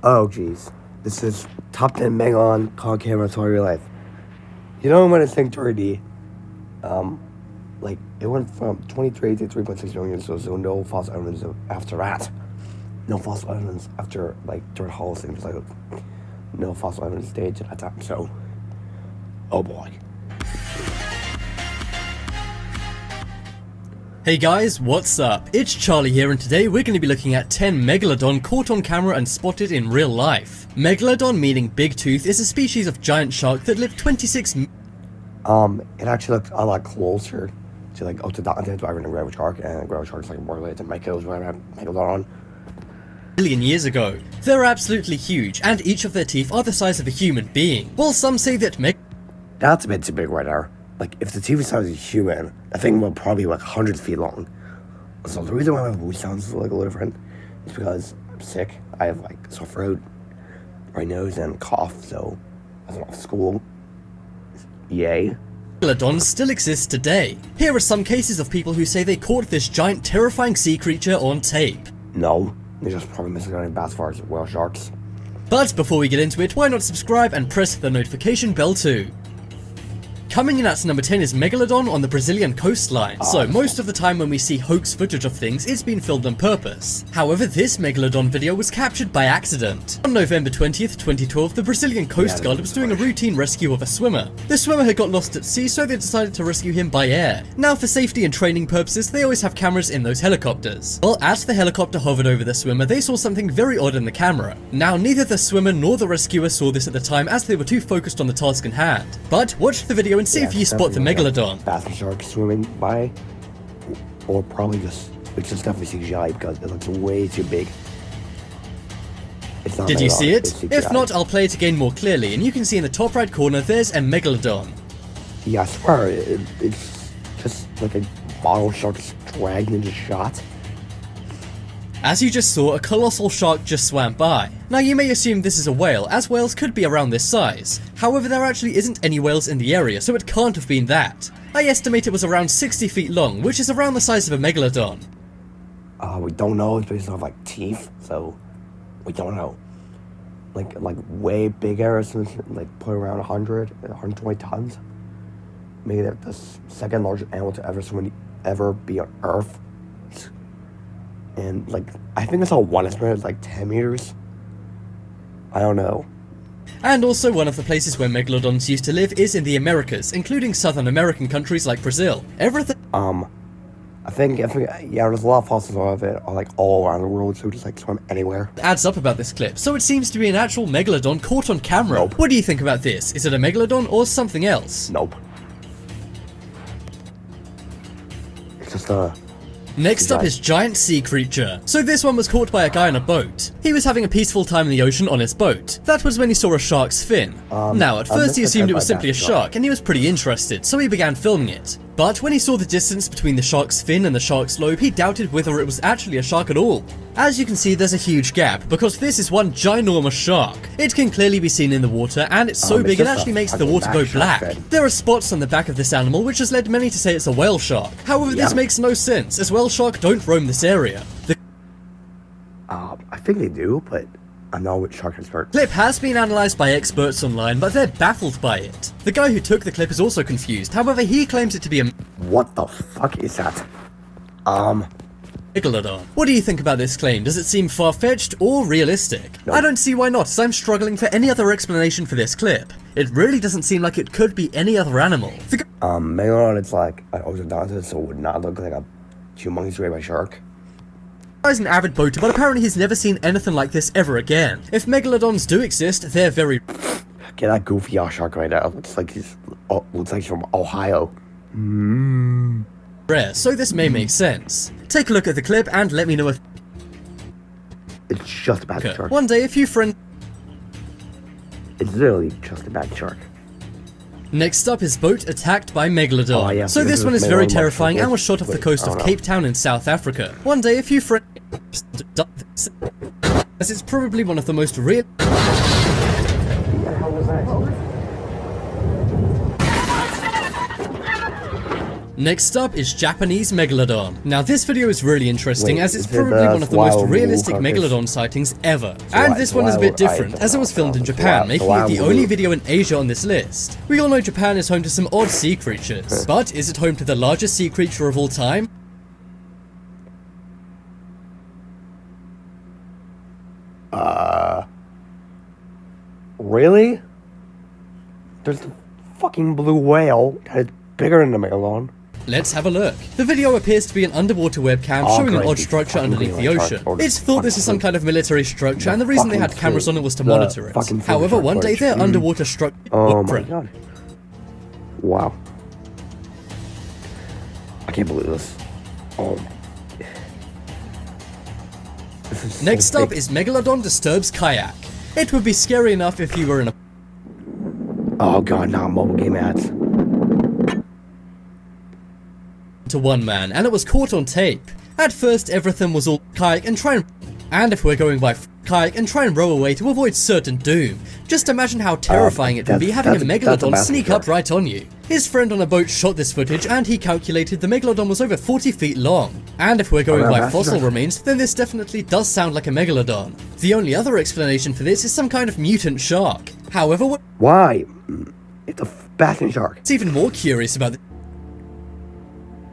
Oh, jeez. This is top 10 megalodon call camera story of your life. You know when I think 3D, like, it went from 23 to 3.6 million, so no false evidence after that. No false evidence after, like, during Holocene, just like, no false evidence stage at that time, so, oh boy. Hey guys, what's up? It's Charlie here, and today we're going to be looking at 10 megalodon caught on camera and spotted in real life. Megalodon, meaning big tooth, is a species of giant shark that lived 26 It actually looked a lot closer to, like, up to the driver and gravity shark, and gravity shark is, like, more related to megalodon. million years ago. They're absolutely huge, and each of their teeth are the size of a human being. While some say that That's a bit too big right there. Like, if the teeth was size of a human, that thing will probably be like 100 feet long. So the reason why my voice sounds like a little different is because I'm sick. I have, like, sore throat, right nose, and cough, so I was off school. Yay. Megalodons still exist today. Here are some cases of people who say they caught this giant terrifying sea creature on tape. No, they're just probably missing out on bass as whale sharks. But before we get into it, why not subscribe and press the notification bell too? Coming in at number 10 is Megalodon on the Brazilian coastline. So most of the time when we see hoax footage of things, it's been filmed on purpose. However, this Megalodon video was captured by accident. On November 20th, 2012, the Brazilian Coast Guard was doing a routine rescue of a swimmer. The swimmer had got lost at sea, so they decided to rescue him by air. Now, for safety and training purposes, they always have cameras in those helicopters. Well, as the helicopter hovered over the swimmer, they saw something very odd in the camera. Now, neither the swimmer nor the rescuer saw this at the time, as they were too focused on the task in hand. But watch the video and see if you spot the megalodon. Bass shark swimming by, or probably just, it's just definitely CGI because it looks way too big. It's not Did you see it? It's If not, I'll play it again more clearly, and you can see in the top right corner there's a megalodon. Yeah, I swear, it's just like a bottle shark dragged into shot. As you just saw, a colossal shark just swam by. Now you may assume this is a whale, as whales could be around this size. However, there actually isn't any whales in the area, so it can't have been that. I estimate it was around 60 feet long, which is around the size of a megalodon. We don't know, it's based off, like, teeth, so we don't know. Like way bigger, like, put around 120 tons. Maybe the second largest animal to ever be on Earth. And, like, I think I saw one estimate, like 10 meters. I don't know. And also, one of the places where megalodons used to live is in the Americas, including Southern American countries like Brazil. Everything. I think, yeah, there's a lot of fossils of it, like, all around the world, so just, like, swim anywhere. Adds up about this clip, so it seems to be an actual megalodon caught on camera. Nope. What do you think about this? Is it a megalodon or something else? Nope. It's just a... Next up is giant sea creature. So this one was caught by a guy on a boat. He was having a peaceful time in the ocean on his boat. That was when he saw a shark's fin. Now, at first he assumed it was simply a shark, and he was pretty interested, so he began filming it. But when he saw the distance between the shark's fin and the shark's lobe, he doubted whether it was actually a shark at all. As you can see, there's a huge gap, because this is one ginormous shark. It can clearly be seen in the water, and it's so big it actually makes the water go black. There are spots on the back of this animal, which has led many to say it's a whale shark. However, this makes no sense, as whale shark don't roam this area. I think they do, but I'm not a shark expert. The clip has been analysed by experts online, but they're baffled by it. The guy who took the clip is also confused, however he claims it to be a What the fuck is that? megalodon. What do you think about this claim? Does it seem far-fetched or realistic? Nope. I don't see why not, as I'm struggling for any other explanation for this clip. It really doesn't seem like it could be any other animal. Megalodon, it's like an odontologist, so it would not look like a humongous ray by shark. He's an avid boater, but apparently he's never seen anything like this ever again. If megalodons do exist, they're very Get that goofy ass shark right now. Looks like he's from Ohio. rare, so this may make sense. Take a look at the clip and let me know if It's just a bad shark. one day a few friends. It's literally just a bad shark. Next up is boat attacked by megalodon. Oh, yeah, so because this one is Megalodon very looks terrifying like and was shot off the this. coast of Wait, Cape Town in South Africa. One day a few friends, as it's probably one of the most real. Next up is Japanese megalodon. Now this video is really interesting, Wait, as it's is it probably one of the most wild realistic carcass? megalodon sightings ever. And this one is a bit different, as it was filmed in It's Japan, wild- making it wild the blue. only video in Asia on this list. We all know Japan is home to some odd sea creatures, but is it home to the largest sea creature of all time? Really? There's the fucking blue whale that is bigger than the megalodon. Let's have a look. The video appears to be an underwater webcam Oh, showing an great. odd structure Fucking underneath the green ocean. shark. It's thought this is some kind of military structure, and the reason they had fucking cameras on it was to the monitor it. fucking However, shark one day footage. their underwater structure Oh my footprint. god. Wow. I can't believe this. Oh my. This is so Next up big. is Megalodon disturbs kayak. It would be scary enough if you were in a Oh god, not mobile game ads. to one man, and it was caught on tape. At first, everything was all kayak and try and if we're going by kayak and try and row away to avoid certain doom. Just imagine how terrifying it would be having a that's a megalodon massive sneak shark. up right on you. His friend on a boat shot this footage, and he calculated the megalodon was over 40 feet long. And if we're going Oh, by massive fossil shark. remains, then this definitely does sound like a megalodon. The only other explanation for this is some kind of mutant shark. However, what's Why? It's a basking shark. even more curious about this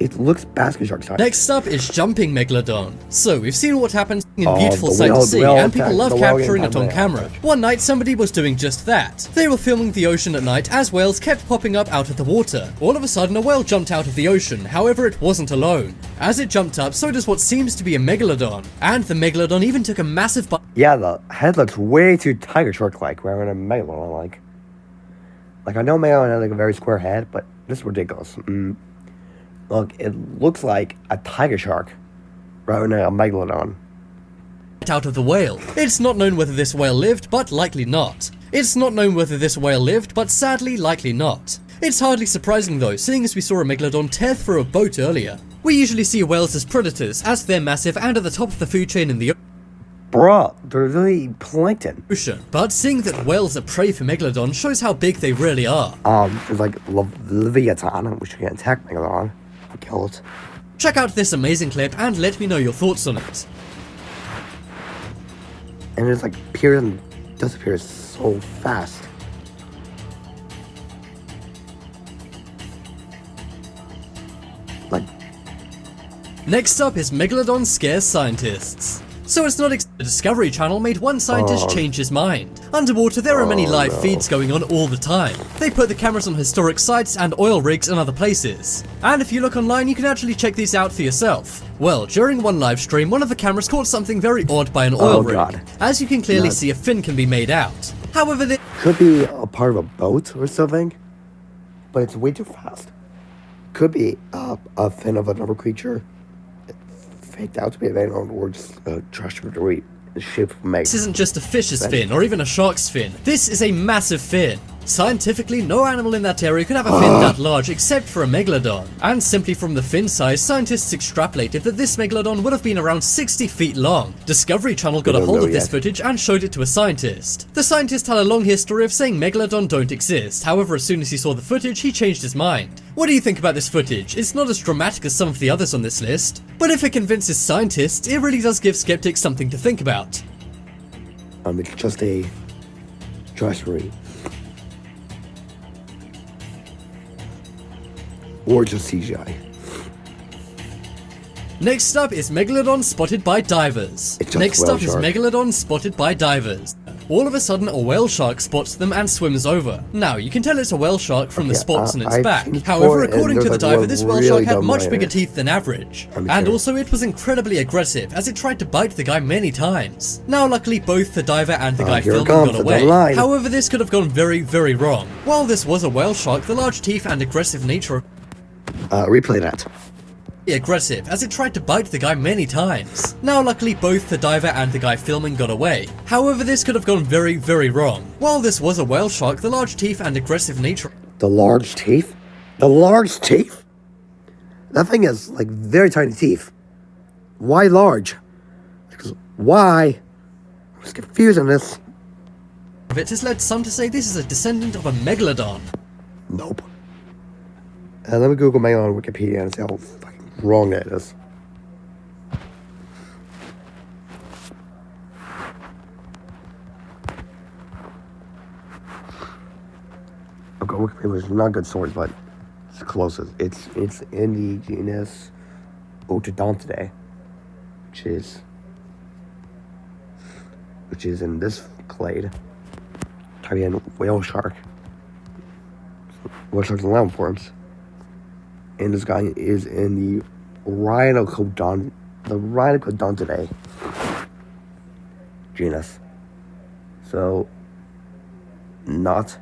It looks basking shark size. next up is jumping megalodon. So we've seen what happens in beautiful the sight to whale- see, whale and people attack- love the whale capturing getting it on tagged camera. out. One night somebody was doing just that. They were filming the ocean at night as whales kept popping up out of the water. All of a sudden a whale jumped out of the ocean, however it wasn't alone. As it jumped up, so does what seems to be a megalodon. And the megalodon even took a massive bite Yeah, the head looks way too tiger shark-like, where in a megalodon like. Like, I know megalodon has like a very square head, but this is ridiculous. Look, it looks like a tiger shark rather than a megalodon. out of the whale. It's not known whether this whale lived, but likely not. It's not known whether this whale lived, but sadly likely not. It's hardly surprising though, seeing as we saw a megalodon tear through a boat earlier. We usually see whales as predators, as they're massive and at the top of the food chain in the Bruh, they're really plankton. ocean. But seeing that whales are prey for megalodon shows how big they really are. There's like Leviathan, which can attack megalodon. Kill it. Check out this amazing clip and let me know your thoughts on it. And it's like appears and disappears so fast. Like, Next up is Megalodon scares scientists. So it's not the Discovery Channel made one scientist change his mind. Underwater there are many live feeds going on all the time. They put the cameras on historic sites and oil rigs and other places. And if you look online you can actually check these out for yourself. Well, during one live stream one of the cameras caught something very odd by an oil rig. God. As you can clearly God. see, a fin can be made out. However, the could be a part of a boat or something, but it's way too fast. Could be a fin of another creature. Faked out to be a megalodon or just a trash debris shaped from This isn't just a fish's fin or even a shark's fin. This is a massive fin. Scientifically, no animal in that area could have a fin that large except for a megalodon. And simply from the fin size, scientists extrapolated that this megalodon would have been around 60 feet long. Discovery Channel got a don't hold know of this yet. footage and showed it to a scientist. The scientist had a long history of saying megalodon don't exist. However, as soon as he saw the footage, he changed his mind. What do you think about this footage? It's not as dramatic as some of the others on this list, but if it convinces scientists, it really does give skeptics something to think about. It's just a trash debris. Or just CGI. Next up is Megalodon spotted by divers. It's just Next whale up is shark. Megalodon spotted by divers. All of a sudden, a whale shark spots them and swims over. Now, you can tell it's a whale shark from the Okay, spots on its I've back. seen it However, before, and according to the there's, like, diver, one this whale really shark had dumb much way bigger in it. teeth than average. I'm And sure. also, it was incredibly aggressive, as it tried to bite the guy many times. Now, luckily, both the diver and the guy here it filming comes, got it's away. online. However, this could have gone very, very wrong. While this was a whale shark, the large teeth and aggressive nature of Replay that. aggressive as it tried to bite the guy many times. Now luckily both the diver and the guy filming got away. However, this could have gone very, very wrong. While this was a whale shark, the large teeth and aggressive nature The large teeth? The large teeth? That thing has like very tiny teeth. Why large? Because why? I was confused on this. of it has led some to say this is a descendant of a megalodon. Nope. Let me Google megalodon on Wikipedia and see how fucking wrong that is. Okay, Wikipedia is not a good source, but it's closest. It's in the genus Otodontidae, which is in this clade. Type in whale shark. Whale sharks in lamb forms. And this guy is in the Rhinocodontidae genus. So, not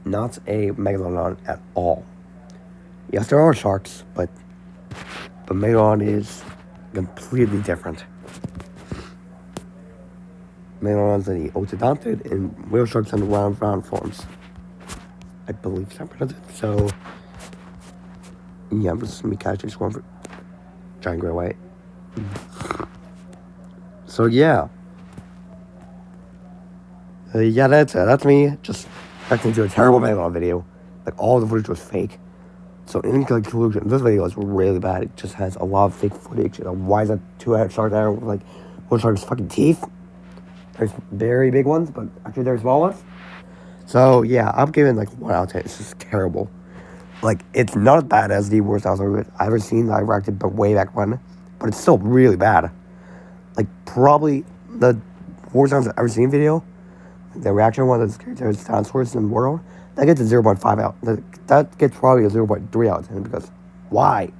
a megalodon at all. Yes, there are sharks, but megalodon is completely different. Megalodons in the otodontid and whale sharks in the round forms. I believe separate. So, yeah, I'm just catching one for giant gray white. So yeah. Yeah, that's it. That's me just reacting to a terrible megalodon video. Like, all the footage was fake. So in conclusion, this video is really bad. It just has a lot of fake footage. Why is that two-headed shark there with like one shark's fucking teeth? There's very big ones, but actually there's small ones. So yeah, I'm giving like 1 out of 10. It's just terrible. Like, it's not as bad as the worst I've ever seen. I reacted but way back when, but it's still really bad. Like, probably the worst I've ever seen video, the reaction one of the dinosaurs in the world, that gets a 0.5 out. That gets probably a 0.3 out of 10 because why?